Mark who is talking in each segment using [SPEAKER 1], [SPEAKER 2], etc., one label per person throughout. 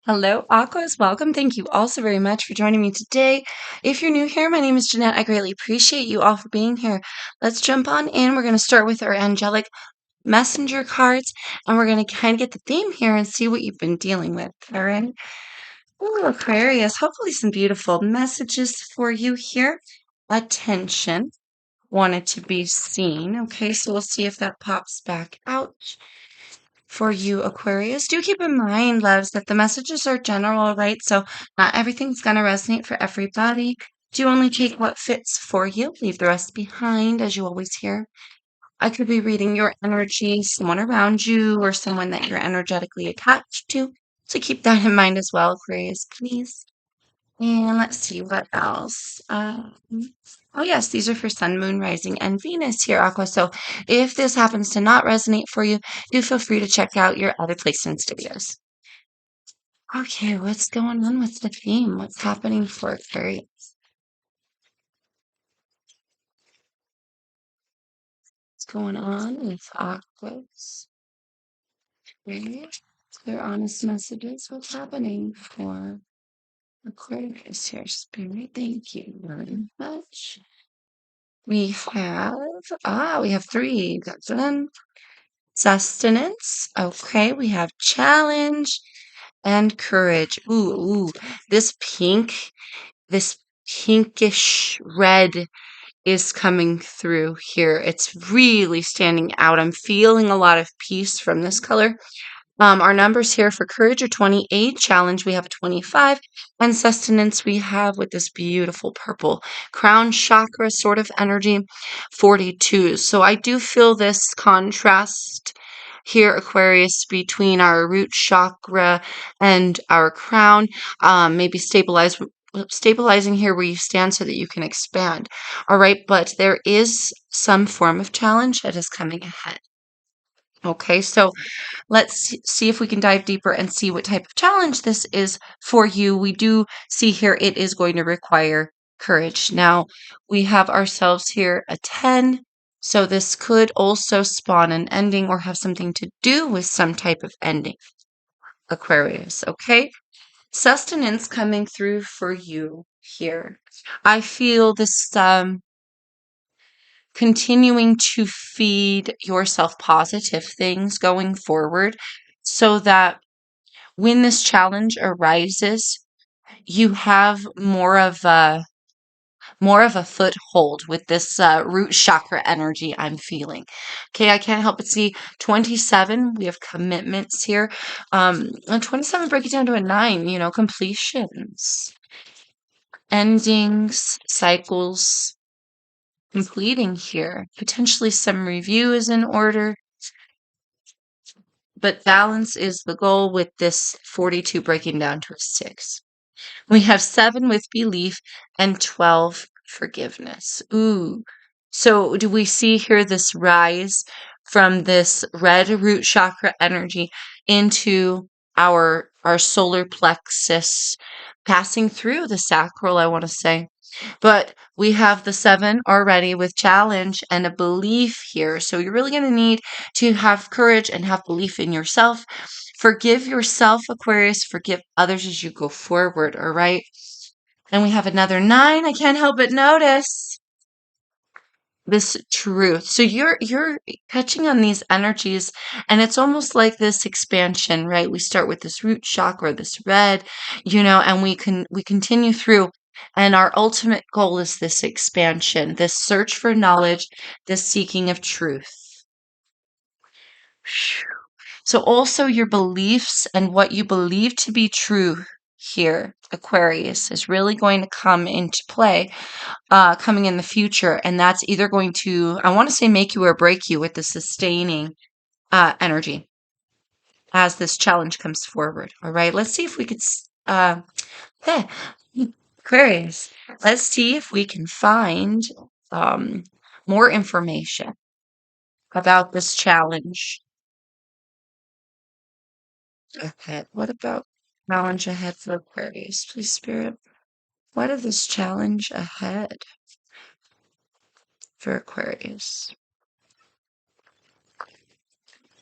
[SPEAKER 1] Hello, Aquas. Welcome. Thank you all so very much for joining me today. If you're new here, my name is Jeanette. I greatly appreciate you all for being here. Let's jump on in. We're going to start with our angelic messenger cards, and we're going to kind of get the theme here and see what you've been dealing with. All right. Ooh, Aquarius. Hopefully, some beautiful messages for you here. Attention. Wanted to be seen. Okay, so we'll see if that pops back out for you, Aquarius. Do keep in mind, loves, that the messages are general, right? So not everything's going to resonate for everybody. Do only take what fits for you. Leave the rest behind, as you always hear. I could be reading your energy, someone around you, or someone that you're energetically attached to. So keep that in mind as well, Aquarius, please. And let's see what else. Oh, yes, these are for Sun, Moon, Rising, and Venus here, Aqua. So if this happens to not resonate for you, do feel free to check out your other placements videos. Okay, what's going on with the theme? What's happening for Aquarius? What's going on with Aquas? Okay, clear, honest messages. What's happening for Aquarius here, Spirit? Thank you very much. We have three. That's one. Sustenance. Okay, we have challenge and courage. Ooh, this pink, this pinkish red is coming through here. It's really standing out. I'm feeling a lot of peace from this color. Our numbers here for courage are 28, challenge we have 25, and sustenance we have with this beautiful purple crown chakra sort of energy 42. So I do feel this contrast here, Aquarius, between our root chakra and our crown. Maybe stabilizing here where you stand so that you can expand. All right, but there is some form of challenge that is coming ahead. Okay, so let's see if we can dive deeper and see what type of challenge this is for you. We do see here it is going to require courage. Now, we have ourselves here a 10, so this could also spawn an ending or have something to do with some type of ending, Aquarius, okay? Sustenance coming through for you here. I feel this continuing to feed yourself positive things going forward so that when this challenge arises, you have more of a foothold with this root chakra energy I'm feeling. Okay, I can't help but see 27. We have commitments here. And 27 break it down to a 9, completions, endings, cycles, completing here. Potentially some review is in order, but balance is the goal with this 42 breaking down to a 6. We have 7 with belief and 12 forgiveness. Ooh. So do we see here this rise from this red root chakra energy into our solar plexus, passing through the sacral, I want to say. But we have the 7 already with challenge and a belief here. So you're really going to need to have courage and have belief in yourself. Forgive yourself, Aquarius. Forgive others as you go forward, all right? And we have another 9. I can't help but notice this truth. So you're touching on these energies, and it's almost like this expansion, right? We start with this root chakra, this red, and we continue through, and our ultimate goal is this expansion, this search for knowledge, this seeking of truth. So also your beliefs and what you believe to be true here, Aquarius, is really going to come into play coming in the future. And that's either going to, I want to say, make you or break you with the sustaining energy as this challenge comes forward. All right, let's see if we could, hey, Aquarius, let's see if we can find um, more information about this challenge ahead. What about challenge ahead for Aquarius, please, Spirit? What is this challenge ahead for Aquarius?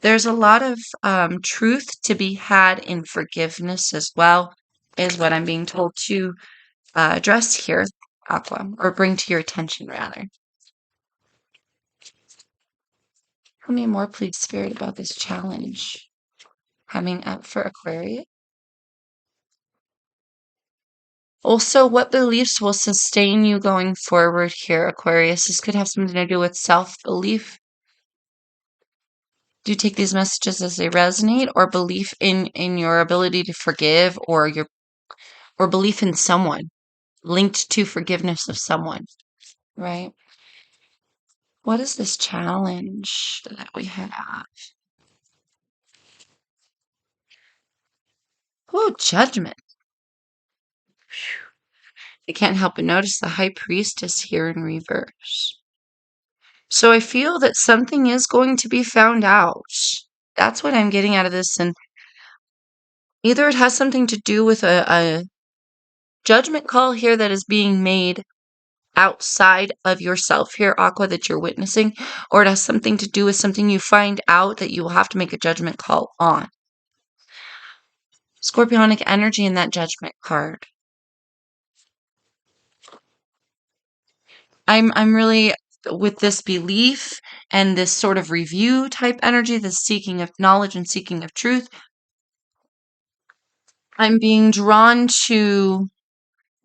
[SPEAKER 1] There's a lot of truth to be had in forgiveness as well, is what I'm being told to address here, Aqua, or bring to your attention, rather. Tell me more, please, Spirit, about this challenge coming up for Aquarius. Also, what beliefs will sustain you going forward here, Aquarius? This could have something to do with self-belief. Do you take these messages as they resonate, or belief in your ability to forgive, or belief in someone linked to forgiveness of someone, right? What is this challenge that we have? Oh, judgment. I can't help but notice the high priestess here in reverse. So I feel that something is going to be found out. That's what I'm getting out of this. And either it has something to do with a judgment call here that is being made outside of yourself here, Aqua, that you're witnessing, or it has something to do with something you find out that you will have to make a judgment call on. Scorpionic energy in that judgment card. I'm really with this belief and this sort of review type energy, this seeking of knowledge and seeking of truth. I'm being drawn to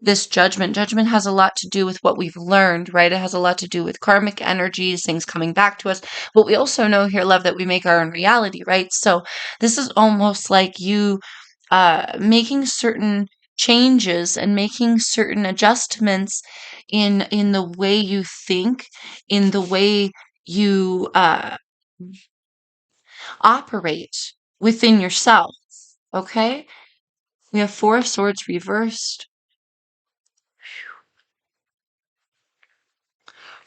[SPEAKER 1] this judgment. Judgment has a lot to do with what we've learned, right? It has a lot to do with karmic energies, things coming back to us. But we also know here, love, that we make our own reality, right? So this is almost like you making certain changes and making certain adjustments in the way you think, in the way you operate within yourself. Okay? We have Four of Swords reversed.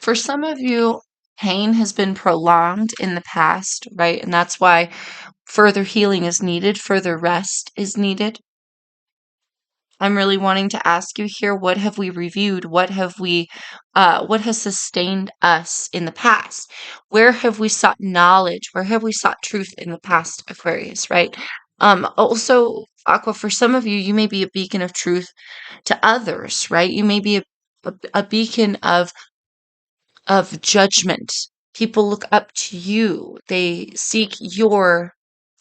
[SPEAKER 1] For some of you, pain has been prolonged in the past, right? And that's why further healing is needed, further rest is needed. I'm really wanting to ask you here, what have we reviewed? What has sustained us in the past? Where have we sought knowledge? Where have we sought truth in the past, Aquarius, right? Also, Aqua, for some of you, you may be a beacon of truth to others, right? You may be a beacon of judgment. People look up to you. They seek your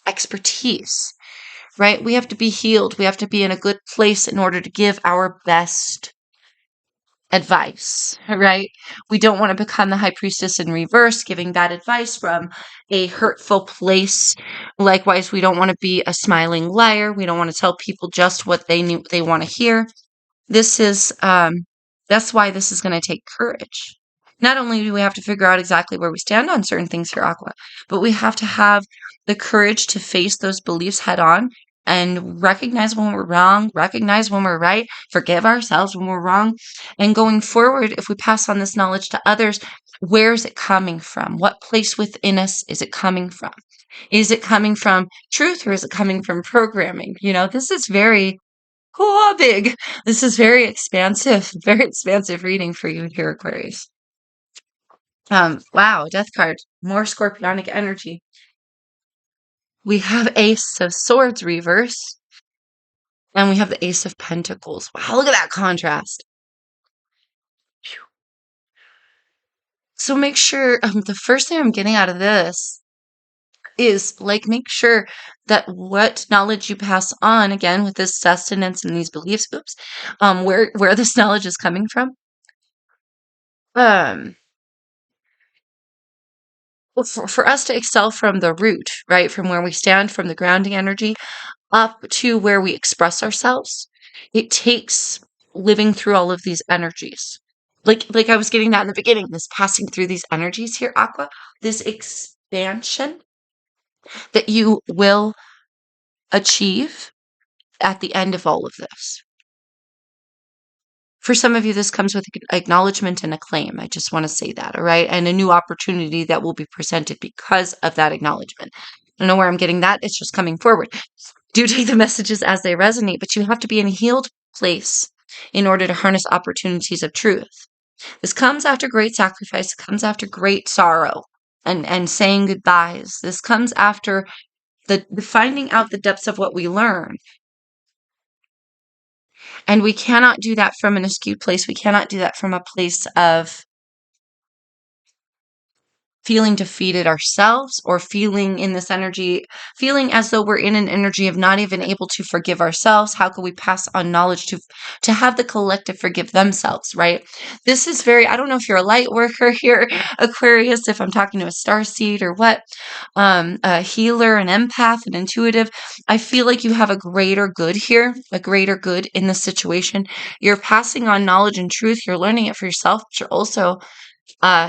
[SPEAKER 1] expertise, right? We have to be healed. We have to be in a good place in order to give our best advice, right? We don't want to become the high priestess in reverse, giving bad advice from a hurtful place. Likewise, we don't want to be a smiling liar. We don't want to tell people just what they want to hear. This is that's why this is going to take courage. Not only do we have to figure out exactly where we stand on certain things here, Aqua, but we have to have the courage to face those beliefs head on and recognize when we're wrong, recognize when we're right, forgive ourselves when we're wrong. And going forward, if we pass on this knowledge to others, where is it coming from? What place within us is it coming from? Is it coming from truth, or is it coming from programming? This is very big. This is very expansive reading for you here, Aquarius. Wow, Death card, more scorpionic energy. We have Ace of Swords reverse, and we have the Ace of Pentacles. Wow, look at that contrast. So make sure, the first thing I'm getting out of this is make sure that what knowledge you pass on, again, with this sustenance and these beliefs, where this knowledge is coming from. Well, for us to excel from the root, right, from where we stand, from the grounding energy, up to where we express ourselves, it takes living through all of these energies. Like I was getting that in the beginning, this passing through these energies here, Aqua, this expansion that you will achieve at the end of all of this. For some of you, this comes with acknowledgement and acclaim. I just want to say that, all right? And a new opportunity that will be presented because of that acknowledgement. I don't know where I'm getting that. It's just coming forward. Do take the messages as they resonate, but you have to be in a healed place in order to harness opportunities of truth. This comes after great sacrifice. It comes after great sorrow. and saying goodbyes. This comes after the finding out the depths of what we learn. And we cannot do that from an skewed place. We cannot do that from a place of feeling defeated ourselves, or feeling in this energy, feeling as though we're in an energy of not even able to forgive ourselves. How can we pass on knowledge to have the collective forgive themselves, right? This is very, I don't know if you're a light worker here, Aquarius, if I'm talking to a star seed or what, a healer, an empath, an intuitive. I feel like you have a greater good here, a greater good in the situation. You're passing on knowledge and truth. You're learning it for yourself, but you're also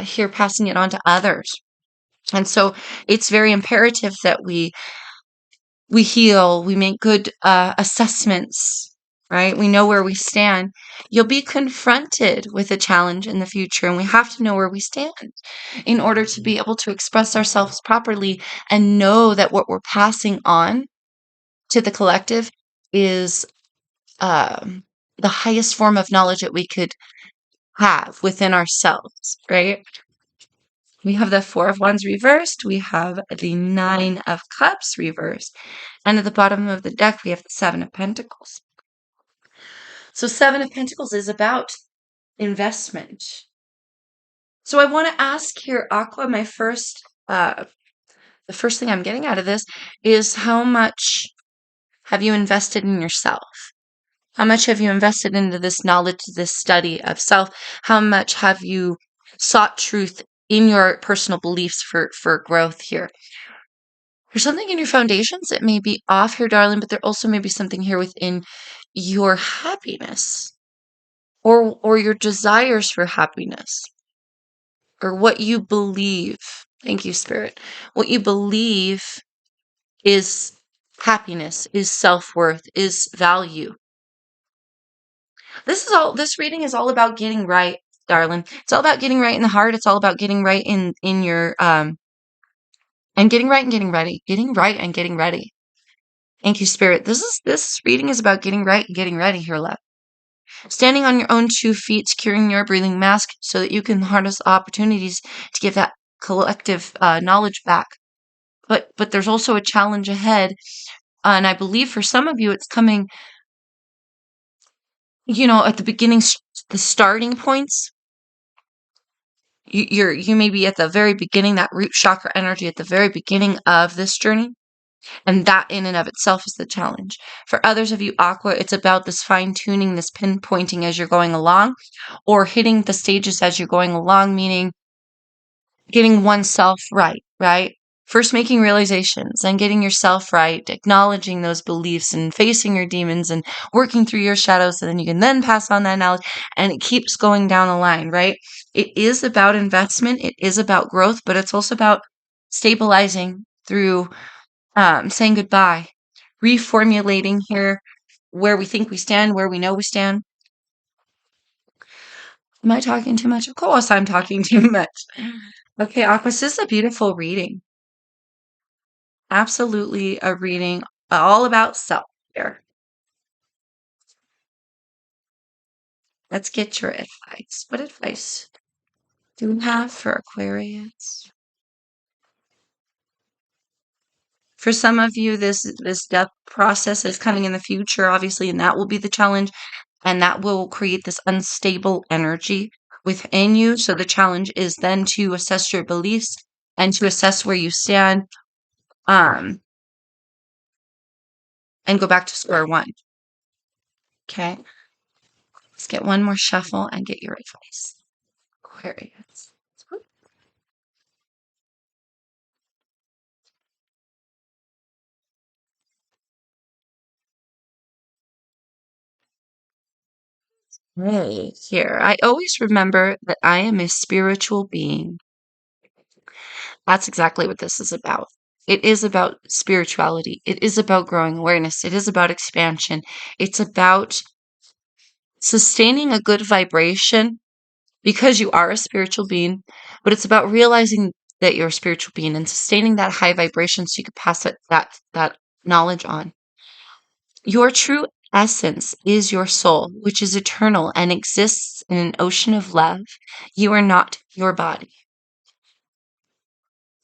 [SPEAKER 1] here passing it on to others. And so it's very imperative that we heal, we make good assessments, right? We know where we stand. You'll be confronted with a challenge in the future, and we have to know where we stand in order to be able to express ourselves properly and know that what we're passing on to the collective is the highest form of knowledge that we could have within ourselves, right? We have the Four of Wands reversed. We have the Nine of Cups reversed. And at the bottom of the deck, we have the Seven of Pentacles. So Seven of Pentacles is about investment. So I want to ask here, Aqua, the first thing I'm getting out of this is, how much have you invested in yourself? How much have you invested into this knowledge, this study of self? How much have you sought truth in your personal beliefs for growth here? There's something in your foundations that may be off here, darling, but there also may be something here within your happiness, or your desires for happiness, or what you believe. Thank you, Spirit. What you believe is happiness, is self-worth, is value. This reading is all about getting right, darling. It's all about getting right in the heart. It's all about getting right in your and getting right and getting ready. Getting right and getting ready. Thank you, Spirit. This reading is about getting right and getting ready here, love. Standing on your own 2 feet, securing your breathing mask so that you can harness opportunities to give that collective knowledge back. But there's also a challenge ahead, and I believe for some of you it's coming, at the beginning, the starting points. You may be at the very beginning, that root chakra energy at the very beginning of this journey. And that in and of itself is the challenge. For others of you, Aqua, it's about this fine-tuning, this pinpointing as you're going along, or hitting the stages as you're going along, meaning getting oneself right, right? First making realizations, then getting yourself right, acknowledging those beliefs and facing your demons and working through your shadows, so then you can then pass on that knowledge, and it keeps going down the line, right? It is about investment, it is about growth, but it's also about stabilizing through saying goodbye, reformulating here where we think we stand, where we know we stand. Am I talking too much? Of course I'm talking too much. Okay, Aquas, this is a beautiful reading. Absolutely a reading all about self here. Let's get your advice. What advice do we have for Aquarius? For some of you, this death process is coming in the future, obviously, and that will be the challenge, and that will create this unstable energy within you. So the challenge is then to assess your beliefs and to assess where you stand, and go back to square one. Okay, let's get one more shuffle and get your advice, Aquarius. Hey, here. I always remember that I am a spiritual being. That's exactly what this is about. It is about spirituality. It is about growing awareness. It is about expansion. It's about sustaining a good vibration because you are a spiritual being, but it's about realizing that you're a spiritual being and sustaining that high vibration so you can pass that knowledge on. Your true essence is your soul, which is eternal and exists in an ocean of love. You are not your body.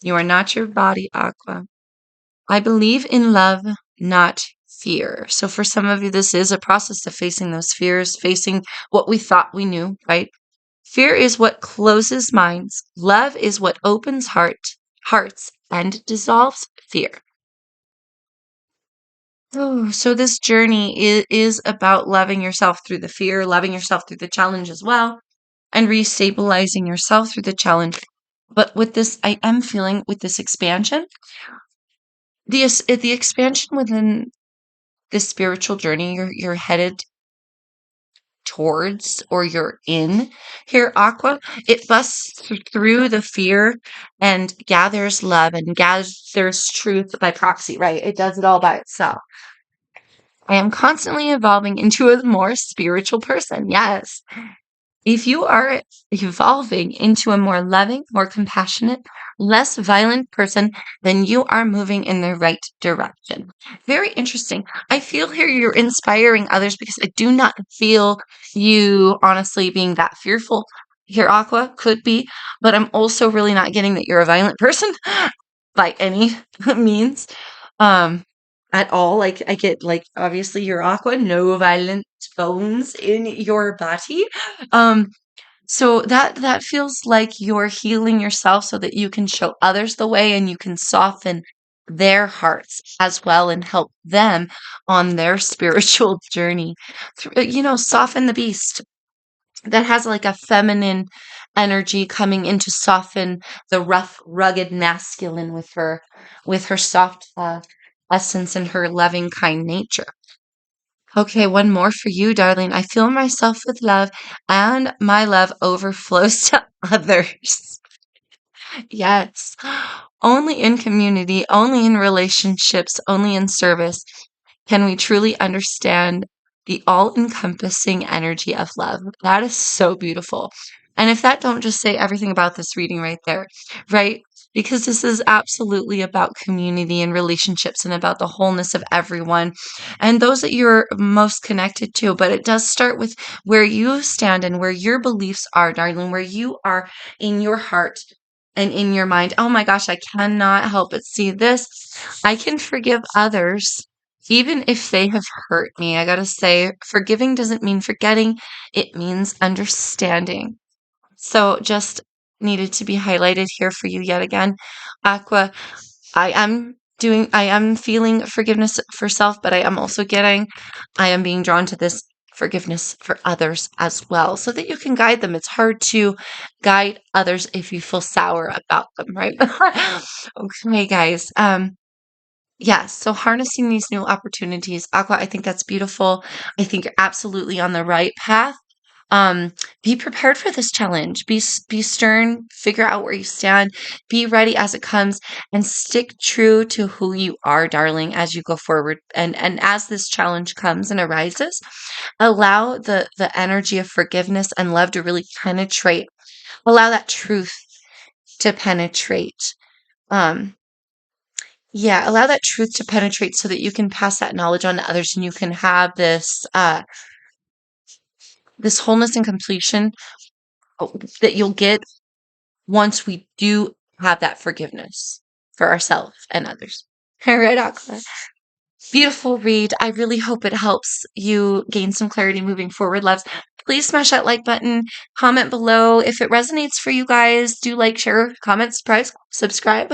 [SPEAKER 1] You are not your body, Aqua. I believe in love, not fear. So for some of you, this is a process of facing those fears, facing what we thought we knew, right? Fear is what closes minds. Love is what opens hearts and dissolves fear. Oh, so this journey is about loving yourself through the fear, loving yourself through the challenge as well, and restabilizing yourself through the challenge. But with this, I am feeling with this expansion, the expansion within this spiritual journey you're headed towards or you're in here, Aqua, it busts through the fear and gathers love and gathers truth by proxy, right? It does it all by itself. I am constantly evolving into a more spiritual person. Yes. If you are evolving into a more loving, more compassionate, less violent person, then you are moving in the right direction. Very interesting. I feel here you're inspiring others because I do not feel you honestly being that fearful. Here, Aqua could be, but I'm also really not getting that you're a violent person by any means. Um, at all. Like I get like obviously you're Aqua, no violent bones in your body. Um, so that feels like you're healing yourself so that you can show others the way and you can soften their hearts as well and help them on their spiritual journey. Soften the beast that has like a feminine energy coming in to soften the rough, rugged masculine with her soft essence and her loving, kind nature. Okay, one more for you, darling. I fill myself with love and my love overflows to others. Yes. Only in community, only in relationships, only in service can we truly understand the all-encompassing energy of love. That is so beautiful. And if that don't just say everything about this reading right there, right? Because this is absolutely about community and relationships and about the wholeness of everyone and those that you're most connected to. But it does start with where you stand and where your beliefs are, darling, where you are in your heart and in your mind. Oh my gosh, I cannot help but see this. I can forgive others even if they have hurt me. I gotta say, forgiving doesn't mean forgetting, it means understanding. So just needed to be highlighted here for you yet again. Aqua, I am feeling forgiveness for self, but I am being drawn to this forgiveness for others as well, so that you can guide them. It's hard to guide others if you feel sour about them, right? Okay, guys. Yes, so harnessing these new opportunities, Aqua, I think that's beautiful. I think you're absolutely on the right path. Um, be prepared for this challenge. Be stern, figure out where you stand, be ready as it comes, and stick true to who you are, darling, as you go forward. And as this challenge comes and arises, allow the energy of forgiveness and love to really penetrate. Allow that truth to penetrate. Um, yeah, allow that truth to penetrate so that you can pass that knowledge on to others and you can have this wholeness and completion that you'll get once we do have that forgiveness for ourselves and others. All right, Aqua. Beautiful read. I really hope it helps you gain some clarity moving forward, loves. Please smash that like button, comment below. If it resonates for you guys, do like, share, comment, subscribe.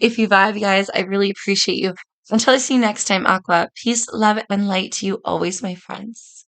[SPEAKER 1] If you vibe, guys, I really appreciate you. Until I see you next time, Aqua, peace, love, and light to you always, my friends.